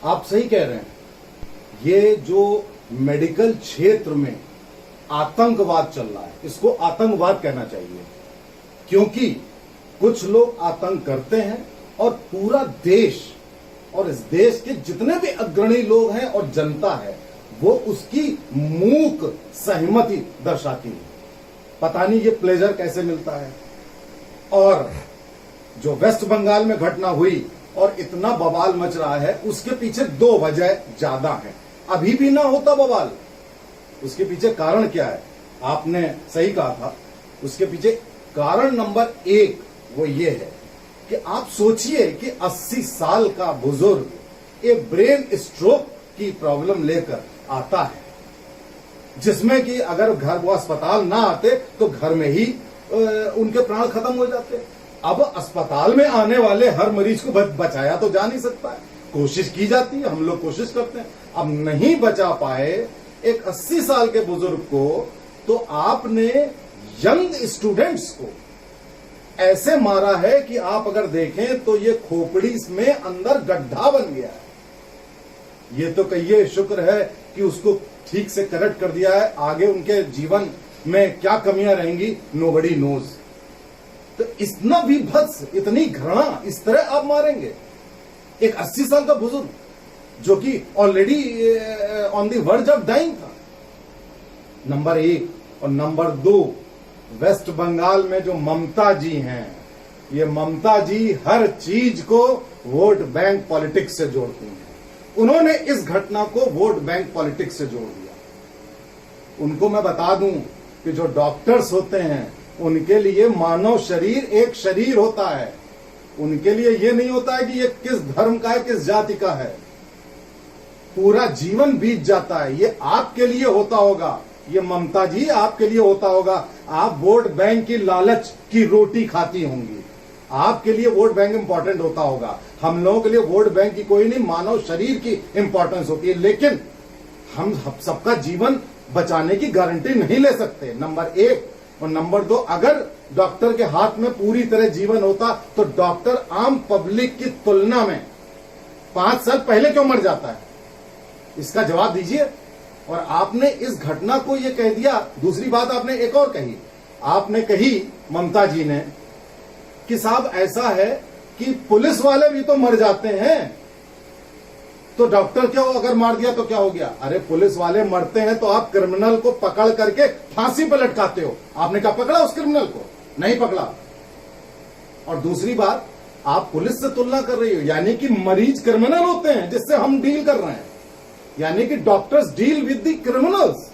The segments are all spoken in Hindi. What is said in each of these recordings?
आप सही कह रहे हैं। ये जो मेडिकल क्षेत्र में आतंकवाद चल रहा है, इसको आतंकवाद कहना चाहिए, क्योंकि कुछ लोग आतंक करते हैं और पूरा देश और इस देश के जितने भी अग्रणी लोग हैं और जनता है वो उसकी मूक सहमति दर्शाती है। पता नहीं ये प्लेजर कैसे मिलता है। और जो वेस्ट बंगाल में घटना हुई और इतना बवाल मच रहा है, उसके पीछे दो वजह ज्यादा है। अभी भी ना होता बवाल, उसके पीछे कारण क्या है? आपने सही कहा था, उसके पीछे कारण नंबर 1 वो ये है कि आप सोचिए कि 80 साल का बुजुर्ग एक ब्रेन स्ट्रोक की प्रॉब्लम लेकर आता है, जिसमें कि अगर घर वो अस्पताल ना आते तो घर में ही उनके प्राण खत्म हो जाते। अब अस्पताल में आने वाले हर मरीज को बचाया तो जा नहीं सकता है, कोशिश की जाती है, हम लोग कोशिश करते हैं। अब नहीं बचा पाए एक 80 साल के बुजुर्ग को, तो आपने यंग स्टूडेंट्स को ऐसे मारा है कि आप अगर देखें तो ये खोपड़ी में अंदर गड्ढा बन गया है। ये तो कहिए शुक्र है कि उसको ठीक से करेक्ट कर दिया है, आगे उनके जीवन में क्या कमियां रहेंगी नोबडी नोज। तो इतना भी भत्स, इतनी घृणा इस तरह आप मारेंगे एक 80 साल का बुजुर्ग जो कि already on the verge of dying था। नंबर 1 और नंबर 2, वेस्ट बंगाल में जो ममता जी हैं, ये ममता जी हर चीज को वोट बैंक पॉलिटिक्स से जोड़ती हैं। उन्होंने इस घटना को वोट बैंक पॉलिटिक्स से जोड़ दिया। उनको मैं बता दूं कि जो डॉक्टर्स होते हैं उनके लिए मानव शरीर एक शरीर होता है, उनके लिए ये नहीं होता है कि ये किस धर्म का है, किस जाति का है। पूरा जीवन बीत जाता है। ये आपके लिए होता होगा, ये ममता जी आपके लिए होता होगा। आप वोट बैंक की लालच की रोटी खाती होंगी, आपके लिए वोट बैंक इंपॉर्टेंट होता होगा। हम लोगों के लिए वोट बैंक की कोई नहीं, मानव शरीर की इंपॉर्टेंस होती है। लेकिन हम सबका जीवन बचाने की गारंटी नहीं ले सकते, नंबर 1। और नंबर 2, अगर डॉक्टर के हाथ में पूरी तरह जीवन होता तो डॉक्टर आम पब्लिक की तुलना में 5 साल पहले क्यों मर जाता है? इसका जवाब दीजिए। और आपने इस घटना को ये कह दिया। दूसरी बात आपने एक और कही, आपने कही ममता जी ने कि साहब ऐसा है कि पुलिस वाले भी तो मर जाते हैं, तो डॉक्टर क्यों अगर मार दिया तो क्या हो गया? अरे पुलिस वाले मरते हैं तो आप क्रिमिनल को पकड़ करके फांसी पर लटकाते हो। आपने क्या पकड़ा उस क्रिमिनल को? नहीं पकड़ा। और दूसरी बात, आप पुलिस से तुलना कर रही हो, यानी कि मरीज क्रिमिनल होते हैं जिससे हम डील कर रहे हैं, यानी कि doctors deal with the criminals.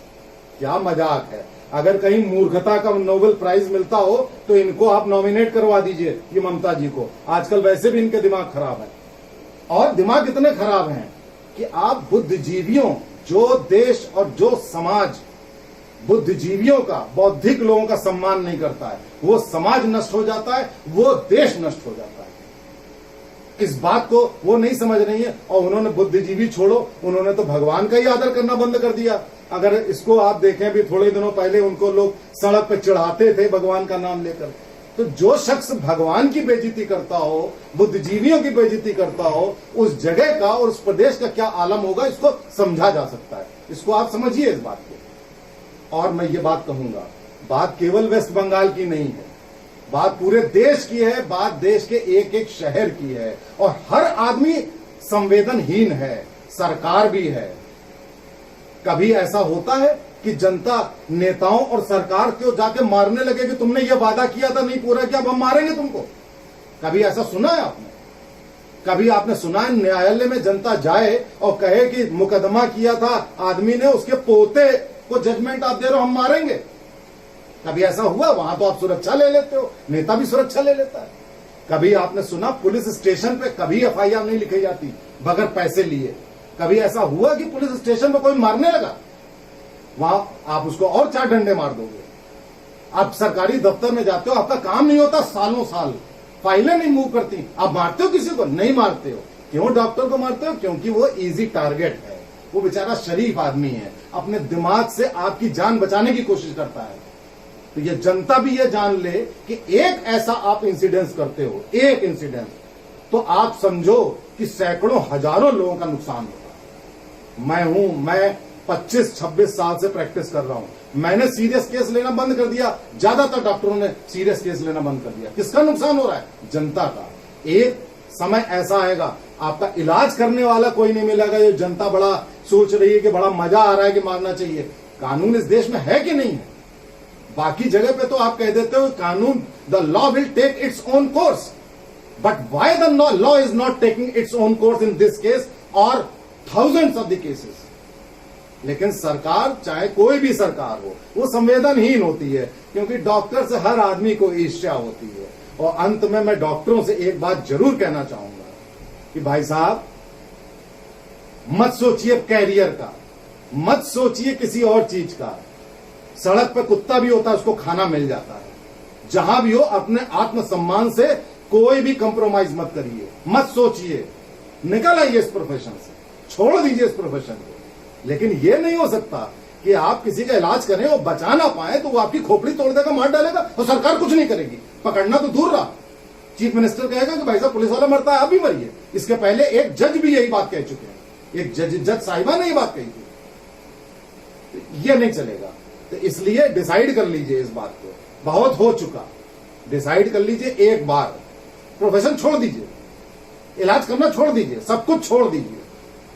क्या मजाक है। अगर कहीं मूर्खता का नोबेल प्राइज मिलता हो तो इनको आप नॉमिनेट करवा दीजिए, ये ममता जी को। आजकल वैसे भी इनके दिमाग खराब है, और दिमाग इतने खराब हैं कि आप बुद्धिजीवियों, जो देश और जो समाज बुद्धिजीवियों का, बौद्धिक लोगों का सम्मान नहीं करता है, वो समाज नष्ट हो जाता है, वो देश नष्ट हो जाता है। इस बात को वो नहीं समझ रही है। और उन्होंने बुद्धिजीवी छोड़ो, उन्होंने तो भगवान का ही आदर करना बंद कर दिया। अगर इसको आप देखें, भी थोड़े दिनों पहले उनको लोग सड़क पे चढ़ाते थे भगवान का नाम लेकर। तो जो शख्स भगवान की बेइज्जती करता हो, बुद्धिजीवियों की बेइज्जती करता हो, उस जगह का और उस प्रदेश का क्या आलम होगा, इसको समझा जा सकता है। इसको आप समझिए इस बात को। और मैं ये बात कहूंगा, बात केवल वेस्ट बंगाल की नहीं है, बात पूरे देश की है, बात देश के एक एक शहर की है। और हर आदमी संवेदनहीन है, सरकार भी है। कभी ऐसा होता है कि जनता नेताओं और सरकार को जाके मारने लगे कि तुमने ये वादा किया था नहीं पूरा किया, अब हम मारेंगे तुमको? कभी ऐसा सुना है आपने? कभी आपने सुना है न्यायालय में जनता जाए और कहे कि मुकदमा किया था आदमी ने, उसके पोते को जजमेंट आप दे रहे हो, हम मारेंगे? कभी ऐसा हुआ? वहां तो आप सुरक्षा ले लेते हो, नेता भी सुरक्षा ले लेता है। कभी आपने सुना पुलिस स्टेशन पे कभी एफआईआर नहीं लिखी जाती बगैर पैसे लिए? कभी ऐसा हुआ कि पुलिस स्टेशन पे कोई मारने लगा, वहां आप उसको और 4 डंडे मार दोगे? आप सरकारी दफ्तर में जाते हो, आपका काम नहीं होता, सालों साल फाइलें नहीं मूव करती, आप मारते हो किसी को? नहीं मारते हो। क्यों डॉक्टर को मारते हो? क्योंकि वो इजी टारगेट है, वो बेचारा शरीफ आदमी है, अपने दिमाग से आपकी जान बचाने की कोशिश करता है। तो ये जनता भी ये जान ले कि एक ऐसा आप इंसिडेंस करते हो, एक इंसिडेंस, तो आप समझो कि सैकड़ों हजारों लोगों का नुकसान होगा। मैं 25-26 साल से प्रैक्टिस कर रहा हूं। मैंने सीरियस केस लेना बंद कर दिया, ज्यादातर डॉक्टरों ने सीरियस केस लेना बंद कर दिया। किसका नुकसान हो रहा है? जनता का। एक समय ऐसा आएगा आपका इलाज करने वाला कोई नहीं मिलेगा। ये जनता बड़ा सोच रही है कि बड़ा मजा आ रहा है कि मारना चाहिए। कानून इस देश में है कि नहीं है? बाकी जगह पे तो आप कह देते हो कानून, the law will take its own course, but why the law is not taking its own course in this case और थाउजेंड्स ऑफ द केसेस। लेकिन सरकार, चाहे कोई भी सरकार हो, वो संवेदनहीन होती है, क्योंकि डॉक्टर से हर आदमी को ईर्ष्या होती है। और अंत में मैं डॉक्टरों से एक बात जरूर कहना चाहूंगा कि भाई साहब, मत सोचिए कैरियर का, मत सोचिए किसी और चीज का। सड़क पे कुत्ता भी होता है, उसको खाना मिल जाता है। जहां भी हो अपने आत्मसम्मान से कोई भी कंप्रोमाइज मत करिए, मत सोचिए, निकल आइए इस प्रोफेशन से, छोड़ दीजिए इस प्रोफेशन को। लेकिन यह नहीं हो सकता कि आप किसी का इलाज करें और बचा ना पाए तो वो आपकी खोपड़ी तोड़ देगा, मार डालेगा और सरकार कुछ नहीं करेगी। पकड़ना तो दूर रहा, चीफ मिनिस्टर कहेगा कि भाई साहब पुलिस वाला मरता है, आप भी मरिए। इसके पहले एक जज भी यही बात कह चुके हैं, एक जज साहिबा ने यही बात कही थी। यह नहीं चलेगा। तो इसलिए डिसाइड कर लीजिए इस बात को, बहुत हो चुका। डिसाइड कर लीजिए एक बार, प्रोफेशन छोड़ दीजिए, इलाज करना छोड़ दीजिए, सब कुछ छोड़ दीजिए।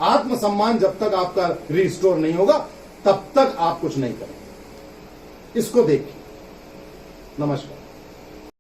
आत्मसम्मान जब तक आपका रिस्टोर नहीं होगा तब तक आप कुछ नहीं करेंगे। इसको देखिए। नमस्कार।